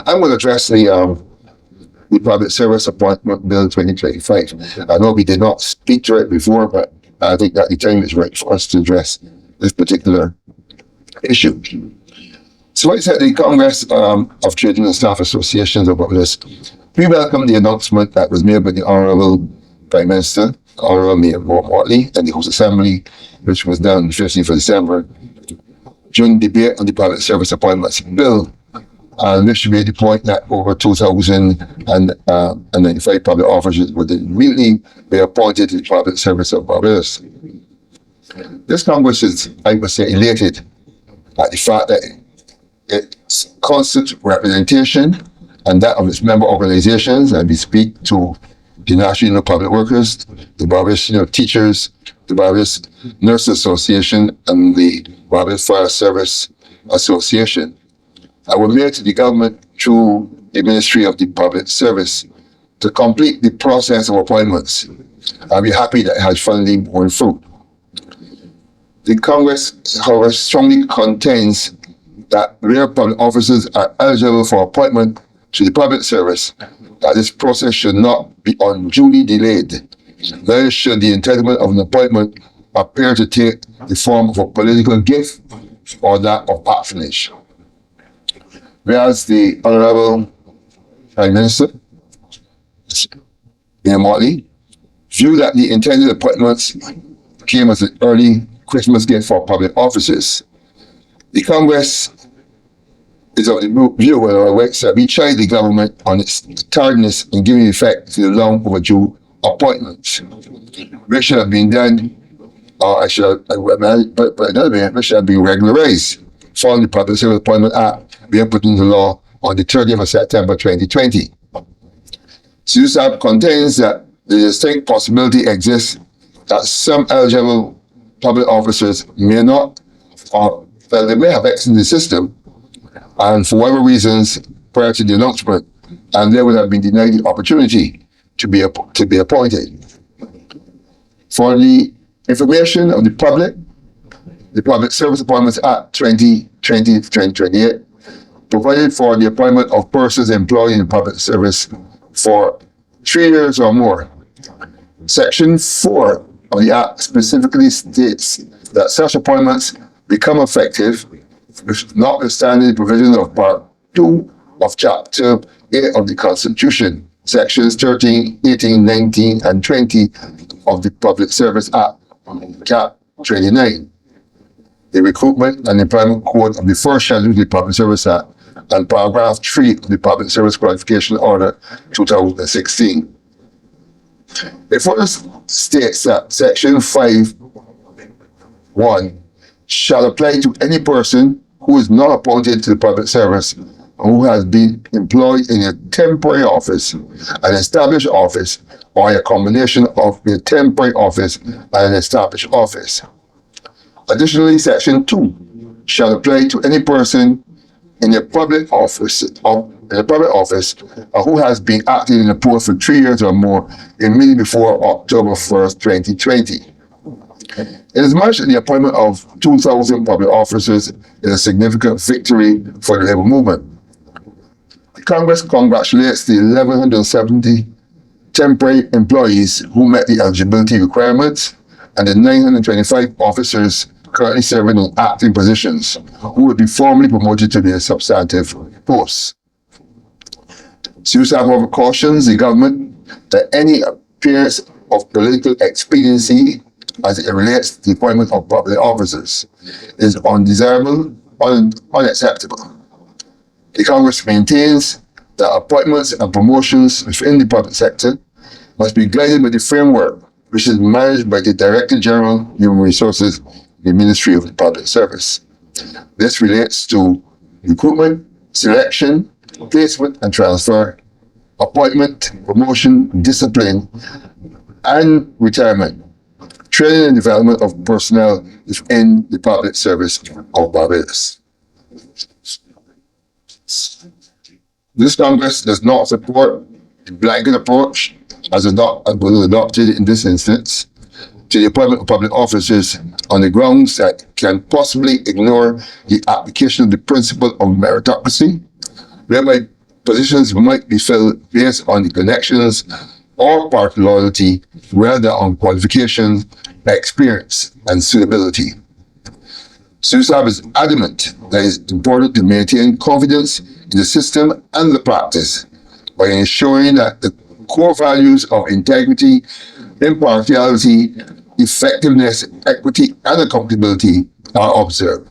I'm going to address the Public Service Appointment Bill 2025. I know we did not speak to it before, but I think that the time is right for us to address this particular issue. So like I said, the Congress of Trade and Staff Associations about this, we welcome the announcement that was made by the Honourable Prime Minister, Honourable Mayor Mortley, and the House Assembly, which was done on the 15th of December, during the debate on the Public Service Appointments Bill. And this should be the point that over 2,095 public officers would immediately be appointed to the Public Service of Barbados. This Congress is, I would say, elated at the fact that its constant representation and that of its member organizations, and we speak to the National Union of Public Workers, the Barbados Union of Teachers, the Barbados Nurses Association, and the Barbados Fire Service Association. I will mail to the government through the Ministry of the Public Service to complete the process of appointments. I'll be happy that it has finally borne fruit. The Congress, however, strongly contends that where public officers are eligible for appointment to the public service, that this process should not be unduly delayed. Neither should the entitlement of an appointment appear to take the form of a political gift or that of patronage. Whereas the Honourable Prime Minister, Mayor Mortley, viewed that the intended appointments came as an early Christmas gift for public officers. The Congress is of the view that we chide the government on its tardiness in giving effect to the long overdue appointments, which should have been done, which should have been regularized following the Public Service Appointment Act being put into law on the 30th of September 2020. CTUSAB contends that the distinct possibility exists that some eligible public officers may not, or they may have exited the system, and for whatever reasons prior to the announcement, and they would have been denied the opportunity to be appointed. For the information of the Public Service Appointments Act 2020-2028 provided for the appointment of persons employed in the public service for 3 years or more. Section 4 of the Act specifically states that such appointments become effective notwithstanding the provisions of Part 2 of Chapter 8 of the Constitution, Sections 13, 18, 19, and 20 of the Public Service Act, Cap 29, the Recruitment and Employment Code of the First Schedule of the Public Service Act, and Paragraph 3 of the Public Service Qualification Order 2016. It further states that Section 5(1) shall apply to any person who is not appointed to the public service and who has been employed in a temporary office, an established office, or a combination of a temporary office and an established office. Additionally, Section 2 shall apply to any person in a public office who has been active in the post for 3 years or more immediately before October 1st, 2020. Inasmuch as the appointment of 2,000 public officers is a significant victory for the labour movement, the Congress congratulates the 1,170 temporary employees who met the eligibility requirements and the 925 officers currently serving in acting positions who will be formally promoted to their substantive posts. CTUSAB, however, cautions the government that any appearance of political expediency as it relates to the appointment of public officers is undesirable and unacceptable. The Congress maintains that appointments and promotions within the public sector must be guided by the framework which is managed by the Director General Human Resources, the Ministry of the Public Service. This relates to recruitment, selection, placement and transfer, appointment, promotion, discipline, and retirement, training and development of personnel within the public service of Barbados. This Congress does not support the blanket approach as was adopted in this instance to the appointment of public officers on the grounds that can possibly ignore the application of the principle of meritocracy, whereby positions might be filled based on the connections or party loyalty rather on qualification, experience, and suitability. CTUSAB is adamant that it is important to maintain confidence in the system and the practice by ensuring that the core values of integrity, impartiality, effectiveness, equity, and accountability are observed.